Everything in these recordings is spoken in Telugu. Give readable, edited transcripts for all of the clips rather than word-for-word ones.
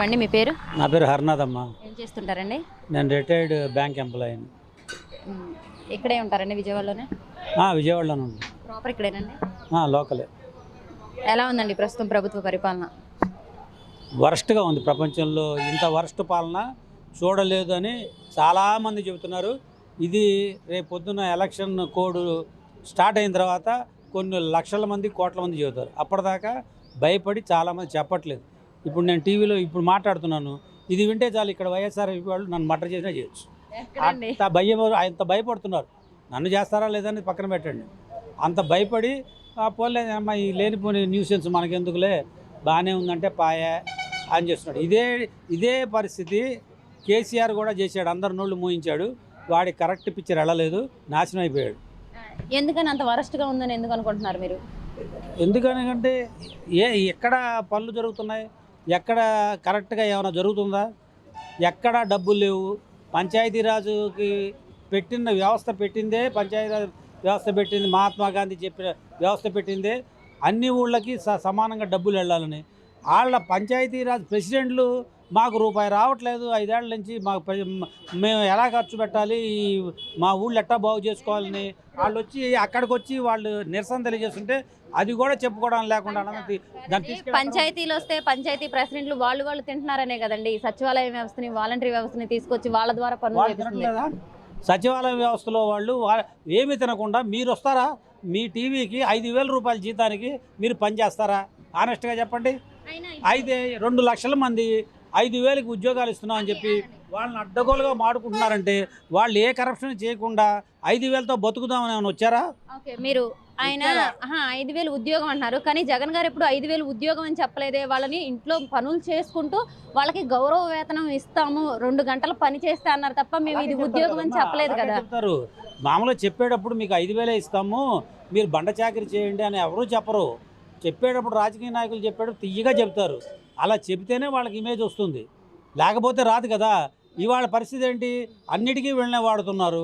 నమస్కారం అండి. మీ పేరు? నా పేరు హర్నాథ్ అమ్మ. ఏం చేస్తుంటారండి? నేను రిటైర్డ్ బ్యాంక్ ఎంప్లాయీని. ఇక్కడే ఉంటారండి విజయవాడలోనే? విజయవాడలోనే ఉంది. ప్రాపర్ ఇక్కడేనండి? లోకలే. ఎలా ఉందండి ప్రస్తుతం ప్రభుత్వ పరిపాలన? వరస్ట్గా ఉంది. ప్రపంచంలో ఇంత వరస్ట్ పాలన చూడలేదు అని చాలామంది చెబుతున్నారు. ఇది రేపు పొద్దున్న ఎలక్షన్ కోడ్ స్టార్ట్ అయిన తర్వాత కొన్ని లక్షల మంది కోట్ల మంది చెబుతారు. అప్పటిదాకా భయపడి చాలామంది చెప్పట్లేదు. ఇప్పుడు నేను టీవీలో ఇప్పుడు మాట్లాడుతున్నాను, ఇది వింటే చాలు ఇక్కడ వైఎస్ఆర్ వాళ్ళు నన్ను మర్డర్ చేసినా చేయొచ్చు. అంత భయపడుతున్నారు. నన్ను చేస్తారా లేదని పక్కన పెట్టండి. అంత భయపడి పోలే అమ్మ ఈ లేనిపోని న్యూసెన్స్ మనకెందుకులే, బాగానే ఉందంటే పాయే అని చేస్తున్నాడు. ఇదే పరిస్థితి కేసీఆర్ కూడా చేశాడు. అందరి నోళ్ళు మూయించాడు. వాడి కరెక్ట్ పిక్చర్ వెళ్ళలేదు, నాశనం అయిపోయాడు. ఎందుకని అంత వరస్ట్గా ఉందని ఎందుకు అనుకుంటున్నారు మీరు? ఎందుకనంటే ఎక్కడ పనులు జరుగుతున్నాయి, ఎక్కడ కరెక్ట్గా ఏమైనా జరుగుతుందా, ఎక్కడ డబ్బులు లేవు. పంచాయతీరాజుకి పెట్టిన వ్యవస్థ పెట్టిందే, పంచాయతీరాజ్ వ్యవస్థ పెట్టింది మహాత్మా గాంధీ చెప్పిన వ్యవస్థ పెట్టిందే అన్ని ఊళ్ళకి సమానంగా డబ్బులు వెళ్ళాలని. వాళ్ళ పంచాయతీరాజ్ ప్రెసిడెంట్లు మాకు రూపాయి రావట్లేదు 5 ఏళ్ల నుంచి, మేము ఎలా ఖర్చు పెట్టాలి, మా ఊళ్ళు ఎట్టా బాగు చేసుకోవాలని వాళ్ళు వచ్చి అక్కడికి వచ్చి వాళ్ళు నిరసన తెలియజేస్తుంటే అది కూడా చెప్పుకోవడం లేకుండా పంచాయతీలు వస్తే పంచాయతీ ప్రెసిడెంట్లు వాళ్ళు తింటున్నారనే కదండి సచివాలయ వ్యవస్థని, వాలంటరీ వ్యవస్థని తీసుకొచ్చి వాళ్ళ ద్వారా పనులు. సచివాలయ వ్యవస్థలో వాళ్ళు ఏమీ తినకుండా మీరు వస్తారా, మీ టీవీకి 5,000 రూపాయల జీతానికి మీరు పనిచేస్తారా? ఆనెస్ట్గా చెప్పండి. అయితే 2 లక్షల మంది 5,000కి ఉద్యోగాలు ఇస్తున్నామని చెప్పి వాళ్ళని అడ్డగోలుగా మాడుకుంటున్నారంటే వాళ్ళు ఏ కరప్షన్ చేయకుండా 5,000తో బతుకుదామని ఏమైనా వచ్చారా? ఓకే, మీరు ఆయన 5,000 ఉద్యోగం అంటున్నారు, కానీ జగన్ గారు ఎప్పుడు 5,000 ఉద్యోగం అని చెప్పలేదే. వాళ్ళని ఇంట్లో పనులు చేసుకుంటూ వాళ్ళకి గౌరవ వేతనం ఇస్తాము, 2 గంటలు పని చేస్తే అన్నారు తప్ప మేము ఇది ఉద్యోగం అని చెప్పలేదు కదా. చెప్తారు మామూలుగా చెప్పేటప్పుడు మీకు 5,000 ఇస్తాము, మీరు బండ చాకరీ చేయండి అని ఎవరూ చెప్పరు. చెప్పేటప్పుడు రాజకీయ నాయకులు చెప్పేటప్పుడు తియ్యగా చెప్తారు. అలా చెబితేనే వాళ్ళకి ఇమేజ్ వస్తుంది, లేకపోతే రాదు కదా. ఇవాళ పరిస్థితి ఏంటి, అన్నిటికీ వీళ్ళనే వాడుతున్నారు.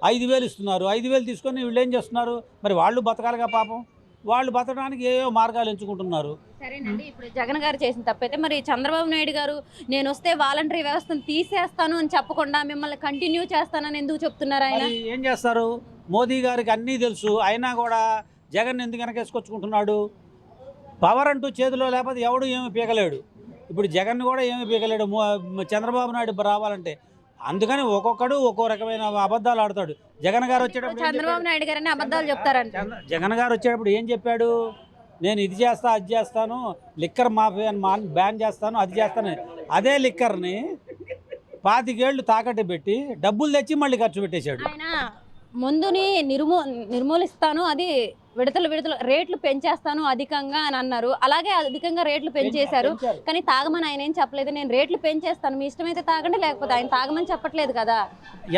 5,000 ఇస్తున్నారు, 5,000 తీసుకొని వీళ్ళు ఏం చేస్తున్నారు? మరి వాళ్ళు బతకాలిగా పాపం. వాళ్ళు బతకడానికి ఏవో మార్గాలు ఎంచుకుంటున్నారు. సరేనండి, ఇప్పుడు జగన్ గారు చేసిన తప్పైతే మరి చంద్రబాబు నాయుడు గారు నేను వస్తే వాలంటరీ వ్యవస్థను తీసేస్తాను అని చెప్పకుండా మిమ్మల్ని కంటిన్యూ చేస్తానని ఎందుకు చెప్తున్నారు? ఆయన ఏం చేస్తారు? మోదీ గారికి అన్నీ తెలుసు, అయినా కూడా జగన్ ఎందుకు వెనకేసుకొచ్చుకుంటున్నాడు? పవర్ అంటూ చేతిలో లేకపోతే ఎవడు ఏమి పీకలేడు. ఇప్పుడు జగన్ కూడా ఏమి పీకలేడు చంద్రబాబు నాయుడు రావాలంటే. అందుకని ఒక్కొక్కడు ఒక్కో రకమైన అబద్ధాలు ఆడతాడు. జగన్ గారు వచ్చేటప్పుడు చంద్రబాబు నాయుడు గారని అబద్ధాలు చెప్తారంట. జగన్ గారు వచ్చేటప్పుడు ఏం చెప్పాడు? నేను ఇది చేస్తా, అది చేస్తాను, లిక్కర్ మాఫియాని బ్యాన్ చేస్తాను, అది చేస్తాను. అదే లిక్కర్ని 25 ఏళ్ళు తాకట్టు పెట్టి డబ్బులు తెచ్చి మళ్ళీ ఖర్చు పెట్టేశాడు. ఆయన ముందుని నిర్మూలిస్తాను, అది విడతలు రేట్లు పెంచేస్తాను అధికంగా అని అన్నారు. అలాగే అధికంగా రేట్లు పెంచేశారు, కానీ తాగమని ఆయన ఏం చెప్పలేదు. నేను రేట్లు పెంచేస్తాను, మీ ఇష్టమైతే తాగండి, లేకపోతే ఆయన తాగమని చెప్పట్లేదు కదా.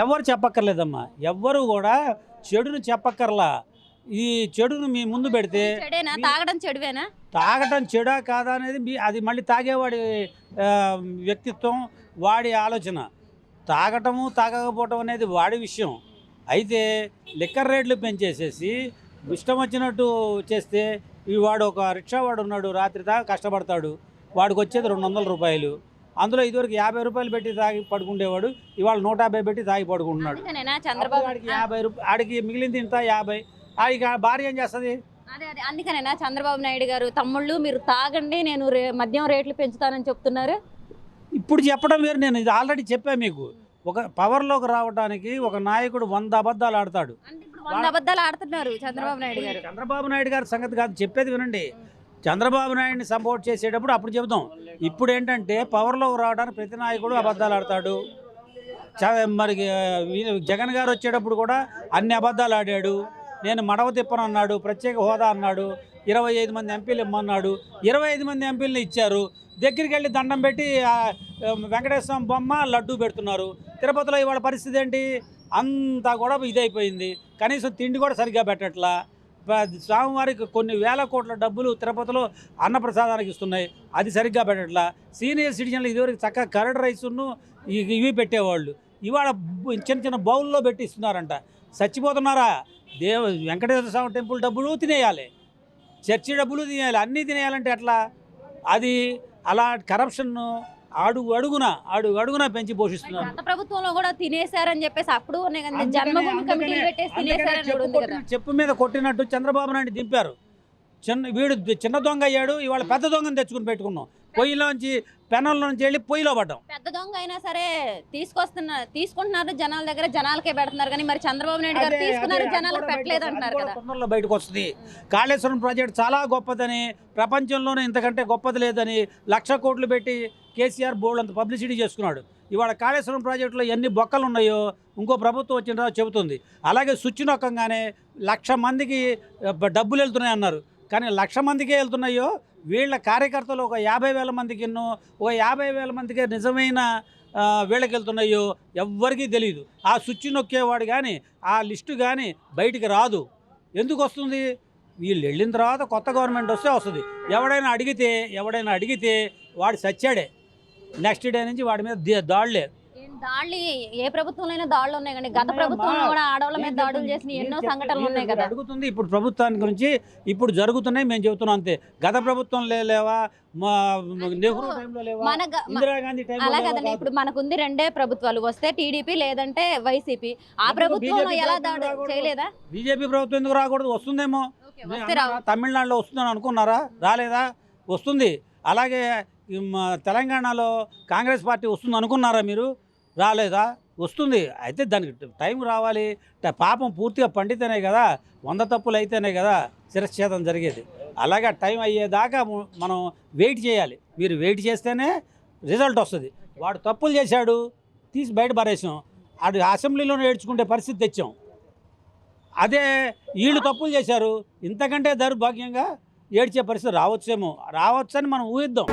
ఎవరు చెప్పక్కర్లేదమ్మా, ఎవ్వరు కూడా చెడును చెప్పక్కర్లా. ఈ చెడును మీ ముందు పెడితే చెడేనా? తాగడం చెడువేనా? తాగటం చెడా కాదా అనేది అది మళ్ళీ తాగేవాడి వ్యక్తిత్వం, వాడి ఆలోచన. తాగటము తాగకపోవటం అనేది వాడి విషయం. అయితే లిక్కర్ రేట్లు పెంచేసేసి ఇష్టం వచ్చినట్టు చేస్తే వాడు ఒక రిక్షా వాడు ఉన్నాడు, రాత్రి దాకా కష్టపడతాడు, వాడికి వచ్చేది 200 రూపాయలు. అందులో ఇదివరకు 50 రూపాయలు పెట్టి తాగి పడుకుండేవాడు, ఇవాళ 150 పెట్టి తాగి పడుకుంటున్నాడు. వాడికి 50 రూపాయలు, ఆడికి మిగిలింది ఇంత 50. ఆడికి భార్య ఏం చేస్తుంది? అదే అందుకనేనా చంద్రబాబు నాయుడు గారు తమ్ముళ్ళు మీరు తాగండి, నేను మద్యం రేట్లు పెంచుతానని చెప్తున్నారు? ఇప్పుడు చెప్పడం వేరు, నేను ఇది ఆల్రెడీ చెప్పాను మీకు. ఒక పవర్లోకి రావడానికి ఒక నాయకుడు 100 అబద్ధాలు ఆడతాడు. 100 అబద్ధాలు ఆడుతున్నారు చంద్రబాబు నాయుడు గారు. చంద్రబాబు నాయుడు గారి సంగతి కాదు చెప్పేది, వినండి. చంద్రబాబు నాయుడిని సపోర్ట్ చేసేటప్పుడు అప్పుడు చెబుతాం. ఇప్పుడు ఏంటంటే పవర్లోకి రావడానికి ప్రతి నాయకుడు అబద్ధాలు ఆడతాడు. మరి జగన్ గారు వచ్చేటప్పుడు కూడా అన్ని అబద్ధాలు ఆడాడు. నేను మడవ తిప్పను అన్నాడు, ప్రత్యేక హోదా అన్నాడు, 25 మంది ఎంపీలు ఇమ్మన్నాడు, 25 మంది ఎంపీలను ఇచ్చారు. దగ్గరికి వెళ్ళి దండం పెట్టి వెంకటేశ్వర బొమ్మ లడ్డూ పెడుతున్నారు. తిరుపతిలో ఇవాళ పరిస్థితి ఏంటి? అంతా కూడా ఇదైపోయింది. కనీసం తిండి కూడా సరిగ్గా పెట్టట్లా. స్వామివారికి కొన్ని వేల కోట్ల డబ్బులు తిరుపతిలో అన్నప్రసాదానికి ఇస్తున్నాయి, అది సరిగ్గా పెట్టట్లా. సీనియర్ సిటిజన్లు ఇదివరకు చక్కగా కర్డ్ రైసును ఇవి పెట్టేవాళ్ళు, ఇవాళ చిన్న చిన్న బౌల్లో పెట్టి ఇస్తున్నారంట. చచ్చిపోతున్నారా? వెంకటేశ్వర స్వామి టెంపుల్ డబ్బులు తినేయాలి, చర్చి డబ్బులు తినేయాలి, అన్నీ తినేయాలంటే ఎట్లా? అది అలా కరప్షన్ను అడుగున పెంచి పోషిస్తున్నారు. గత ప్రభుత్వంలో కూడా తినేశారని చెప్పేసి అప్పుడు ఉన్నాయి కదా, జన్మభూమి కమిటీలు పెట్టేసి తినేశారని కూడా ఉంది కదా. చెప్పు మీద కొట్టినట్టు చంద్రబాబు నాయుడు దింపారు. వీడు చిన్న దొంగ అయ్యాడు, ఇవాళ పెద్ద దొంగను తెచ్చుకుని పెట్టుకున్నాం. పొయ్యిలోంచి పెనంలోంచి వెళ్ళి పొయ్యిలో పడ్డాం. పెద్ద దొంగ అయినా సరే తీసుకుంటున్నారు జనాల దగ్గర, జనాలకే పెడుతున్నారు. కానీ మరి చంద్రబాబు నాయుడు గారు తీసుకున్నారు, జనాలకు పెట్టలేదు అంటున్నారు కదా. తొందరలో బయటకు వస్తుంది. కాళేశ్వరం ప్రాజెక్ట్ చాలా గొప్పదని, ప్రపంచంలోనే ఇంతకంటే గొప్పది లేదని 1,00,000 కోట్లు పెట్టి కేసీఆర్ బోర్డు అంత పబ్లిసిటీ చేసుకున్నాడు. ఇవాళ కాళేశ్వరం ప్రాజెక్టులో ఎన్ని బొక్కలు ఉన్నాయో ఇంకో ప్రభుత్వం వచ్చిన తర్వాత చెబుతుంది. అలాగే స్విచ్ నొక్కంగానే 1,00,000 మందికి డబ్బులు వెళ్తున్నాయి అన్నారు. కానీ 1,00,000 మందికే వెళ్తున్నాయో, వీళ్ళ కార్యకర్తలు ఒక 50,000 మందికి ఒక 50,000 మందికే నిజమైన వీళ్ళకి వెళ్తున్నాయో ఎవ్వరికీ తెలియదు. ఆ స్విచ్ నొక్కేవాడు కానీ ఆ లిస్టు కానీ బయటికి రాదు. ఎందుకు వస్తుంది? వీళ్ళు వెళ్ళిన తర్వాత కొత్త గవర్నమెంట్ వస్తే వస్తుంది. ఎవడైనా అడిగితే వాడు సచ్చాడే. నెక్స్ట్ డే నుంచి వాడి మీద దాడులే. దాడులు ఏ ప్రభుత్వంలో అయినా దాడులు ఉన్నాయి, కానీ గత ప్రభుత్వంలో కూడా ఆడవాళ్ళ మీద దాడులు చేసిన ఎన్నో సంఘటనలు ఉన్నాయి కదా. అడుగుతుంది ఇప్పుడు ప్రభుత్వానికి గురించి, ఇప్పుడు జరుగుతున్నాయి, మేము చెబుతున్నాం అంతే. గత ప్రభుత్వం లేవా, నెహ్రూ టైంలో లేవా, ఇందిరాగాంధీ టైంలో అలా కదండి. ఇప్పుడు మనకుంది 2 ప్రభుత్వాలు, వస్తే టీడీపీ లేదంటే వైసీపీ. ఆ ప్రభుత్వంలో ఎలా దాడు చేయలేదా? బీజేపీ ప్రభుత్వం ఎందుకు రాకూడదు? వస్తుందేమో. తమిళనాడులో వస్తుందని అనుకున్నారా? రాలేదా? వస్తుంది. అలాగే తెలంగాణలో కాంగ్రెస్ పార్టీ వస్తుంది అనుకున్నారా మీరు? రాలేదా? వస్తుంది. అయితే దానికి టైం రావాలి. పాపం పూర్తిగా పండితేనే కదా, 100 తప్పులు అయితేనే కదా శిరశ్ఛేదం జరిగేది. అలాగే టైం అయ్యేదాకా మనం వెయిట్ చేయాలి. మీరు వెయిట్ చేస్తేనే రిజల్ట్ వస్తుంది. వాడు తప్పులు చేశాడు, తీసి బయట పారేసాం. అది అసెంబ్లీలోనే ఏడ్చుకుంటే పరిస్థితి తెచ్చాం. అదే వీళ్ళు తప్పులు చేశారు, ఇంతకంటే దౌర్భాగ్యంగా ఏడ్చే పరిస్థితి రావచ్చని మనం ఊహిద్దాం.